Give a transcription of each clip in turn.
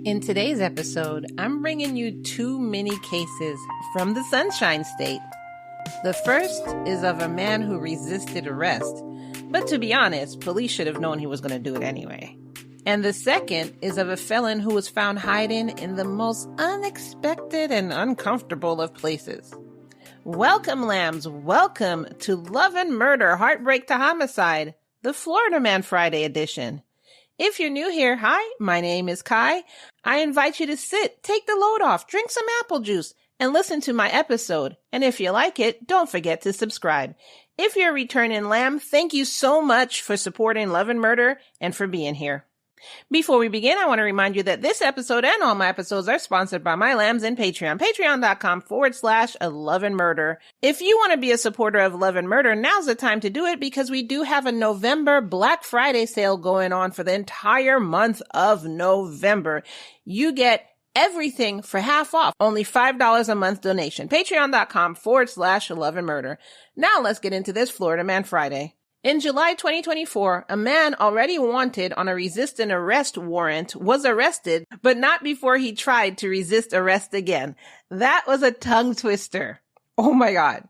In today's episode, I'm bringing you two mini cases from the Sunshine State. The first is of a man who resisted arrest, but to be honest, police should have known he was going to do it anyway. And the second is of a felon who was found hiding in the most unexpected and uncomfortable of places. Welcome, lambs. Welcome to Love and Murder, Heartbreak to Homicide, the Florida Man Friday edition. If you're new here, hi, my name is Kai. I invite you to sit, take the load off, drink some apple juice, and listen to my episode. And if you like it, don't forget to subscribe. If you're a returning lamb, thank you so much for supporting Love and Murder and for being here. Before we begin, I want to remind you that this episode and all my episodes are sponsored by my lambs and Patreon, patreon.com/Love and Murder. If you want to be a supporter of Love and Murder, now's the time to do it because we do have a November Black Friday sale going on for the entire month of November. You get everything for half off, only $5 a month donation, patreon.com/Love and Murder. Now let's get into this Florida Man Friday. In July 2024, a man already wanted on a resist an arrest warrant was arrested, but not before he tried to resist arrest again. That was a tongue twister. Oh my God.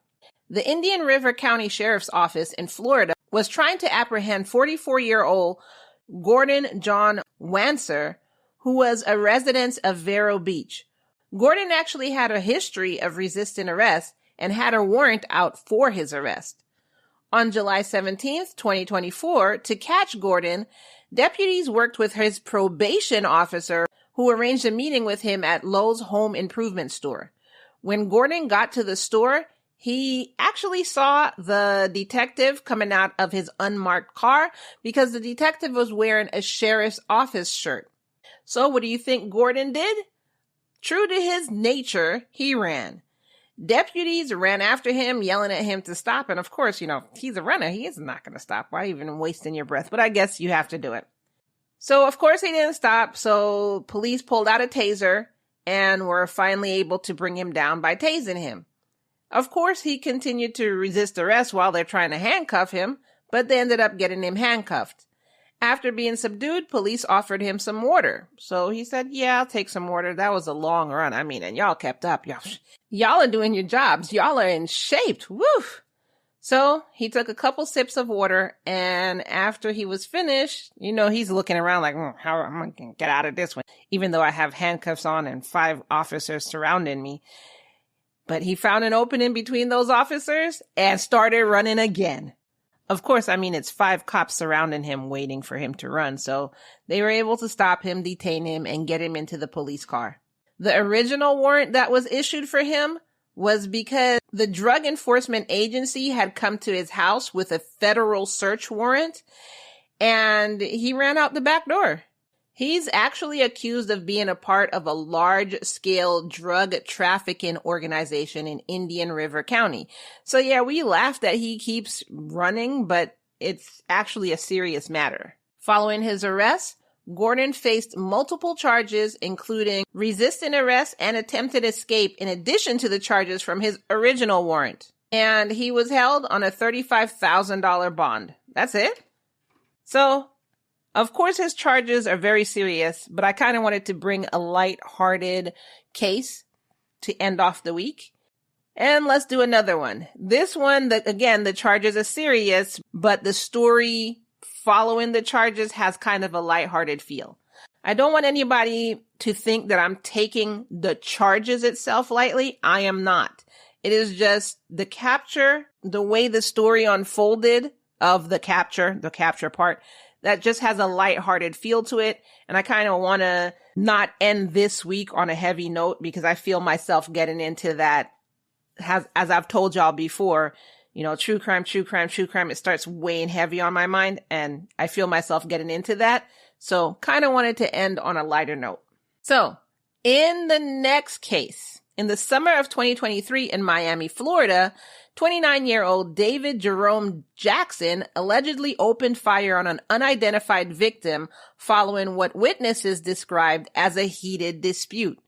The Indian River County Sheriff's Office in Florida was trying to apprehend 44-year-old Gordon John Wanser, who was a resident of Vero Beach. Gordon actually had a history of resisting arrest and had a warrant out for his arrest. On July 17th, 2024, to catch Gordon, deputies worked with his probation officer who arranged a meeting with him at Lowe's home improvement store. When Gordon got to the store, he actually saw the detective coming out of his unmarked car because the detective was wearing a sheriff's office shirt. So what do you think Gordon did? True to his nature, he ran. Deputies ran after him, yelling at him to stop. And of course, he's a runner. He is not going to stop. Why even wasting your breath? But I guess you have to do it. So of course he didn't stop. So police pulled out a taser and were finally able to bring him down by tasing him. Of course, he continued to resist arrest while they're trying to handcuff him, but they ended up getting him handcuffed. After being subdued, police offered him some water. So he said, yeah, I'll take some water. That was a long run. And y'all kept up. Y'all are doing your jobs. Y'all are in shape. Woo! So he took a couple sips of water, and after he was finished, he's looking around like, how am I going to get out of this one? Even though I have handcuffs on and 5 officers surrounding me. But he found an opening between those officers and started running again. Of course, it's 5 cops surrounding him, waiting for him to run. So they were able to stop him, detain him, and get him into the police car. The original warrant that was issued for him was because the Drug Enforcement Agency had come to his house with a federal search warrant, and he ran out the back door. He's actually accused of being a part of a large-scale drug trafficking organization in Indian River County. So yeah, we laugh that he keeps running, but it's actually a serious matter. Following his arrest, Gordon faced multiple charges, including resisting arrest and attempted escape, in addition to the charges from his original warrant. And he was held on a $35,000 bond. That's it. So, of course, his charges are very serious, but I kind of wanted to bring a light-hearted case to end off the week. And let's do another one. This one, the charges are serious, but the story following the charges has kind of a lighthearted feel. I don't want anybody to think that I'm taking the charges itself lightly. I am not. It is just the capture, the way the story unfolded of the capture part, that just has a lighthearted feel to it. And I kind of want to not end this week on a heavy note because I feel myself getting into that. As I've told y'all before, true crime, it starts weighing heavy on my mind, and I feel myself getting into that. So kind of wanted to end on a lighter note. So in the next case, in the summer of 2023 in Miami, Florida, 29-year-old David Jerome Jackson allegedly opened fire on an unidentified victim following what witnesses described as a heated dispute.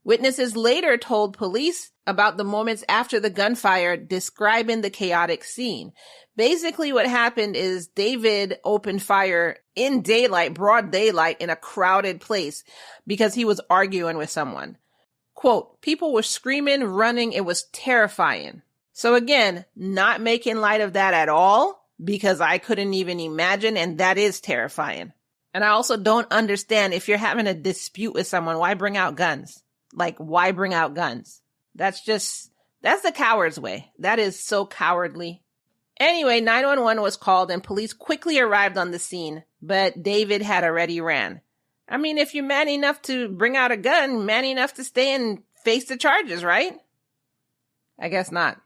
Witnesses later told police about the moments after the gunfire, describing the chaotic scene. Basically, what happened is David opened fire in daylight, broad daylight, in a crowded place because he was arguing with someone. Quote, people were screaming, running. It was terrifying. So again, not making light of that at all, because I couldn't even imagine, and that is terrifying. And I also don't understand, if you're having a dispute with someone, why bring out guns? Like, why bring out guns? That's the coward's way. That is so cowardly. Anyway, 911 was called and police quickly arrived on the scene, but David had already ran. I mean, if you're man enough to bring out a gun, man enough to stay and face the charges, right? I guess not.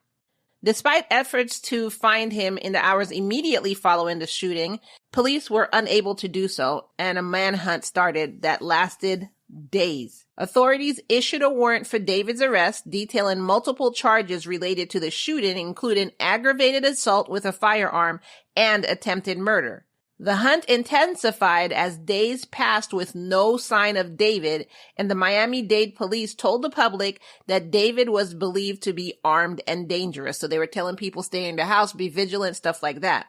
Despite efforts to find him in the hours immediately following the shooting, police were unable to do so, and a manhunt started that lasted days. Authorities issued a warrant for David's arrest, detailing multiple charges related to the shooting, including aggravated assault with a firearm and attempted murder. The hunt intensified as days passed with no sign of David, and the Miami-Dade police told the public that David was believed to be armed and dangerous. So they were telling people stay in the house, be vigilant, stuff like that.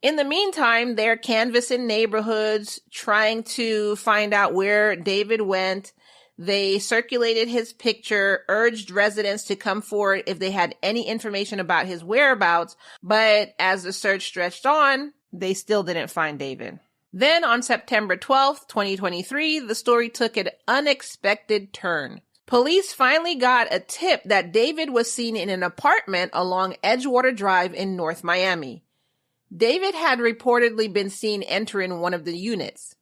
In the meantime, they're canvassing neighborhoods, trying to find out where David went. They circulated his picture, urged residents to come forward if they had any information about his whereabouts. But as the search stretched on, they still didn't find David. Then on September 12th, 2023, the story took an unexpected turn. Police finally got a tip that David was seen in an apartment along Edgewater Drive in North Miami. David had reportedly been seen entering one of the units.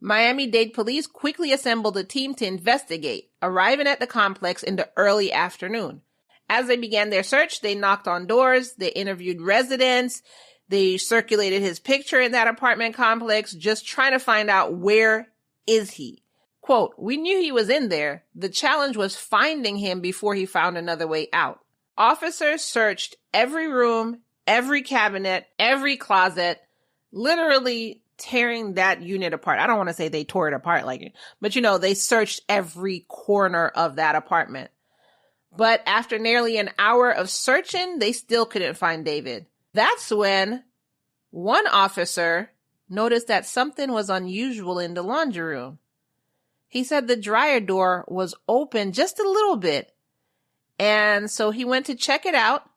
Miami-Dade police quickly assembled a team to investigate, arriving at the complex in the early afternoon. As they began their search, they knocked on doors, they interviewed residents, they circulated his picture in that apartment complex, just trying to find out, where is he? Quote, we knew he was in there. The challenge was finding him before he found another way out. Officers searched every room, every cabinet, every closet, literally tearing that unit apart. I don't want to say they tore it apart but they searched every corner of that apartment. But after nearly an hour of searching, they still couldn't find David. That's when one officer noticed that something was unusual in the laundry room. He said the dryer door was open just a little bit. And so he went to check it out.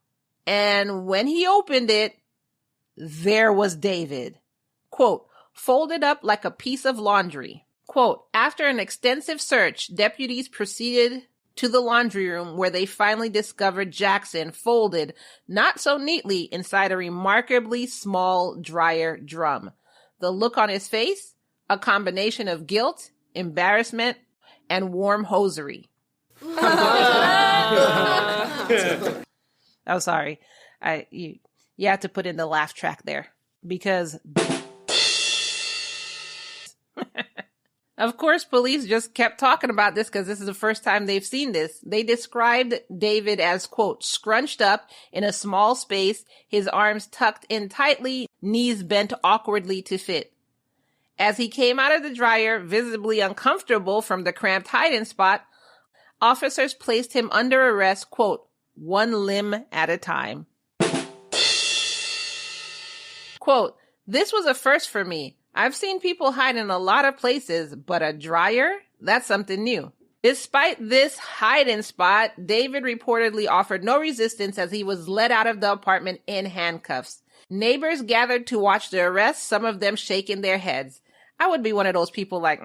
And when he opened it, there was David. Quote, folded up like a piece of laundry. Quote, after an extensive search, deputies proceeded to the laundry room where they finally discovered Jackson folded not so neatly inside a remarkably small dryer drum. The look on his face, a combination of guilt, embarrassment, and warm hosiery. Oh, sorry. You have to put in the laugh track there because of course, police just kept talking about this because this is the first time they've seen this. They described David as, quote, scrunched up in a small space, his arms tucked in tightly, knees bent awkwardly to fit. As he came out of the dryer, visibly uncomfortable from the cramped hiding spot, officers placed him under arrest, quote, one limb at a time. Quote, this was a first for me. I've seen people hide in a lot of places, but a dryer? That's something new. Despite this hiding spot, David reportedly offered no resistance as he was led out of the apartment in handcuffs. Neighbors gathered to watch the arrest, some of them shaking their heads. I would be one of those people like,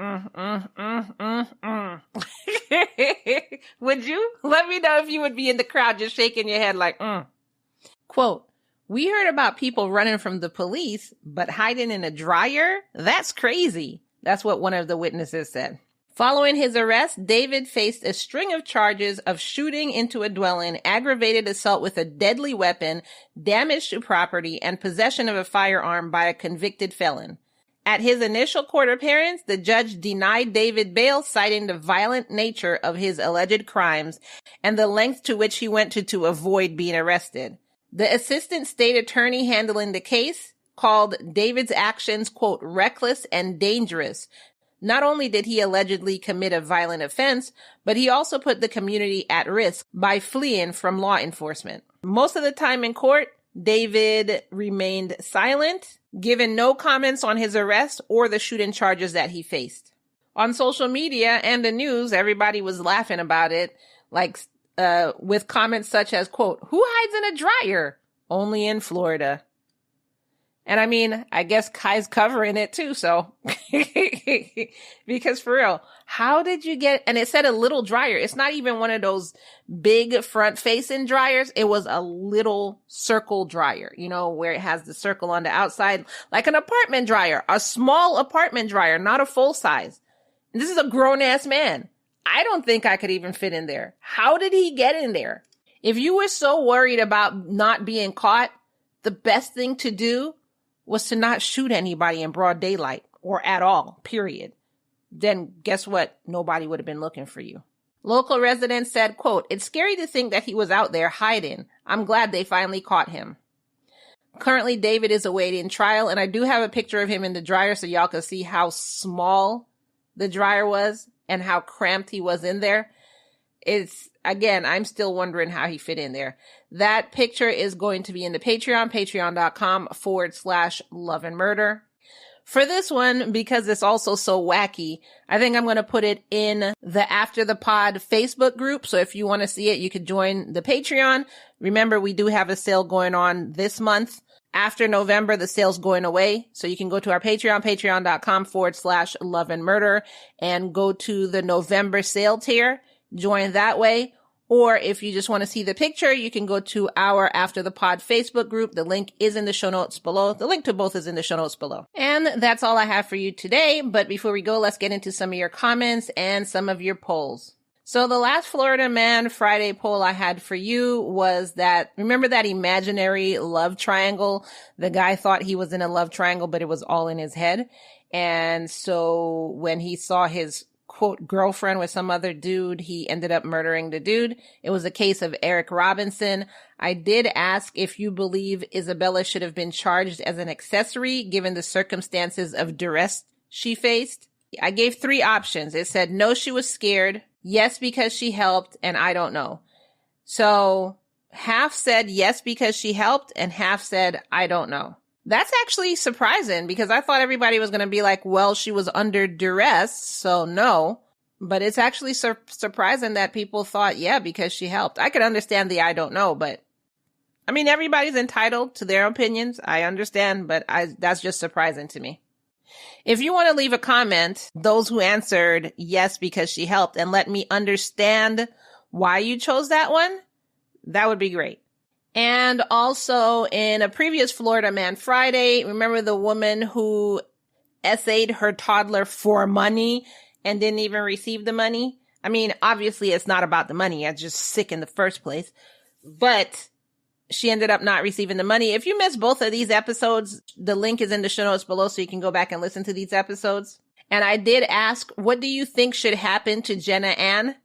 Would you? Let me know if you would be in the crowd just shaking your head like, Quote, we heard about people running from the police, but hiding in a dryer? That's crazy. That's what one of the witnesses said. Following his arrest, David faced a string of charges of shooting into a dwelling, aggravated assault with a deadly weapon, damage to property, and possession of a firearm by a convicted felon. At his initial court appearance, the judge denied David bail, citing the violent nature of his alleged crimes and the length to which he went to avoid being arrested. The assistant state attorney handling the case called David's actions, quote, reckless and dangerous, Not only did he allegedly commit a violent offense, but he also put the community at risk by fleeing from law enforcement. Most of the time in court, David remained silent, given no comments on his arrest or the shooting charges that he faced. On social media and the news, everybody was laughing about it, like with comments such as, quote, "Who hides in a dryer? Only in Florida." And I mean, I guess Kai's covering it too, so. Because for real, how did you get, and it said a little dryer. It's not even one of those big front-facing dryers. It was a little circle dryer, you know, where it has the circle on the outside, like an apartment dryer, a small apartment dryer, not a full size. And this is a grown-ass man. I don't think I could even fit in there. How did he get in there? If you were so worried about not being caught, the best thing to do was to not shoot anybody in broad daylight or at all, period. Then guess what? Nobody would have been looking for you. Local residents said, quote, "It's scary to think that he was out there hiding. I'm glad they finally caught him." Currently, David is awaiting trial, and I do have a picture of him in the dryer so y'all can see how small the dryer was and how cramped he was in there. It's, again, I'm still wondering how he fit in there. That picture is going to be in the Patreon, patreon.com/love and murder. For this one, because it's also so wacky, I think I'm going to put it in the After the Pod Facebook group. So if you want to see it, you could join the Patreon. Remember, we do have a sale going on this month. After November, the sale's going away. So you can go to our Patreon, patreon.com/love and murder, and go to the November sale tier. Join that way. Or if you just want to see the picture, you can go to our After the Pod Facebook group. The link is in the show notes below. The link to both is in the show notes below. And that's all I have for you today. But before we go, let's get into some of your comments and some of your polls. So the last Florida Man Friday poll I had for you was that, remember that imaginary love triangle? The guy thought he was in a love triangle, but it was all in his head. And so when he saw his quote girlfriend with some other dude, he ended up murdering the dude. It was a case of Eric Robinson. I did ask if you believe Isabella should have been charged as an accessory given the circumstances of duress she faced. I gave 3 options. It said no, she was scared, yes, because she helped, and I don't know. So half said yes because she helped and half said I don't know. That's actually surprising because I thought everybody was going to be like, well, she was under duress, so no. But it's actually surprising that people thought, yeah, because she helped. I could understand the I don't know, but I mean, everybody's entitled to their opinions. I understand, but that's just surprising to me. If you want to leave a comment, those who answered yes because she helped, and let me understand why you chose that one, that would be great. And also in a previous Florida Man Friday, remember the woman who essayed her toddler for money and didn't even receive the money? I mean, obviously it's not about the money. I was just sick in the first place. But she ended up not receiving the money. If you missed both of these episodes, the link is in the show notes below so you can go back and listen to these episodes. And I did ask, what do you think should happen to Jenna Ann?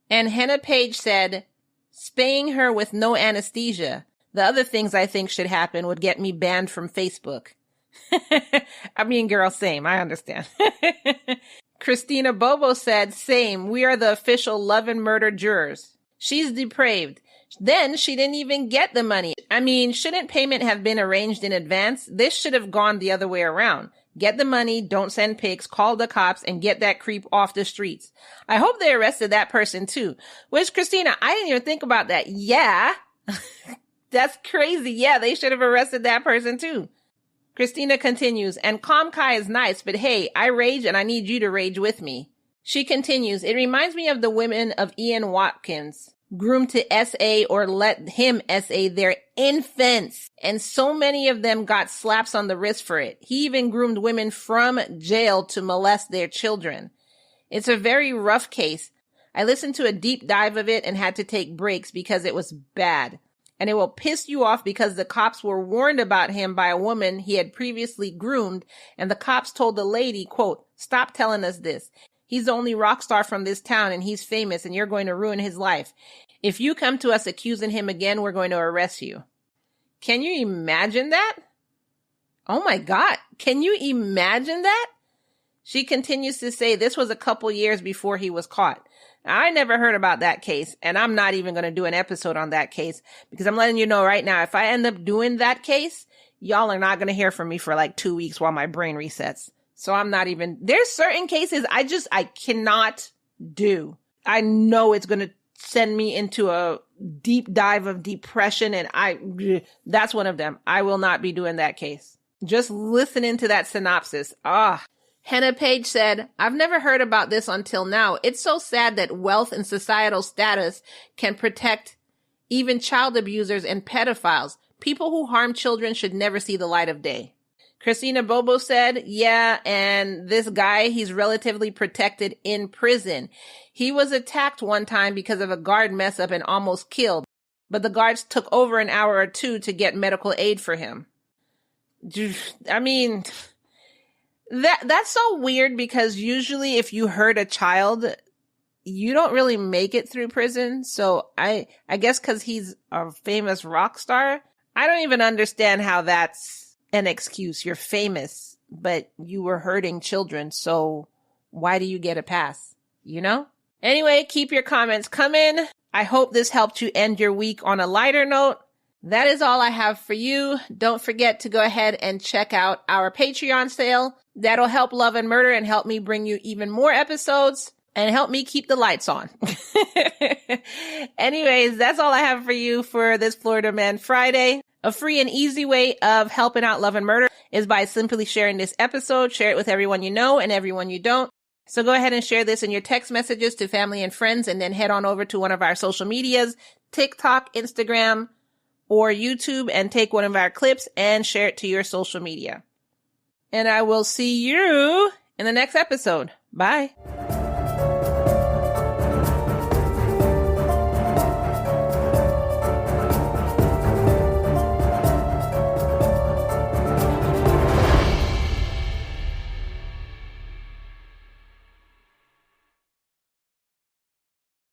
And Henna Page said, spaying her with no anesthesia. The other things I think should happen would get me banned from Facebook. I mean, girl, same. I understand. Christina Bobo said, same. We are the official Love and Murder jurors. She's depraved. Then she didn't even get the money. I mean, shouldn't payment have been arranged in advance? This should have gone the other way around. Get the money, don't send pics, call the cops, and get that creep off the streets. I hope they arrested that person too. Which, Christina, I didn't even think about that. Yeah. That's crazy. Yeah, they should have arrested that person too. Christina continues, and Calm Kai is nice, but hey, I rage and I need you to rage with me. She continues, it reminds me of the women of Ian Watkins, groomed to SA or let him SA their infants. And so many of them got slaps on the wrist for it. He even groomed women from jail to molest their children. It's a very rough case. I listened to a deep dive of it and had to take breaks because it was bad. And it will piss you off because the cops were warned about him by a woman he had previously groomed, and the cops told the lady, quote, stop telling us this. He's the only rock star from this town and he's famous and you're going to ruin his life. If you come to us accusing him again, we're going to arrest you. Can you imagine that? Oh my God. Can you imagine that? She continues to say this was a couple years before he was caught. I never heard about that case, and I'm not even going to do an episode on that case because I'm letting you know right now, if I end up doing that case, y'all are not going to hear from me for like 2 weeks while my brain resets. So I'm not even, there's certain cases I cannot do. I know it's going to send me into a deep dive of depression, and that's one of them. I will not be doing that case. Just listening to that synopsis. Henna Page said, I've never heard about this until now. It's so sad that wealth and societal status can protect even child abusers and pedophiles. People who harm children should never see the light of day. Christina Bobo said, yeah, and this guy, he's relatively protected in prison. He was attacked one time because of a guard mess up and almost killed, but the guards took over an hour or two to get medical aid for him. I mean, that's so weird because usually if you hurt a child, you don't really make it through prison. So I guess because he's a famous rock star, I don't even understand how that's an excuse. You're famous, but you were hurting children. So why do you get a pass? You know? Anyway, keep your comments coming. I hope this helped you end your week on a lighter note. That is all I have for you. Don't forget to go ahead and check out our Patreon sale. That'll help Love and Murder and help me bring you even more episodes and help me keep the lights on. Anyways, that's all I have for you for this Florida Man Friday. A free and easy way of helping out Love and Murder is by simply sharing this episode. Share it with everyone you know and everyone you don't. So go ahead and share this in your text messages to family and friends, and then head on over to one of our social medias, TikTok, Instagram, or YouTube, and take one of our clips and share it to your social media. And I will see you in the next episode. Bye.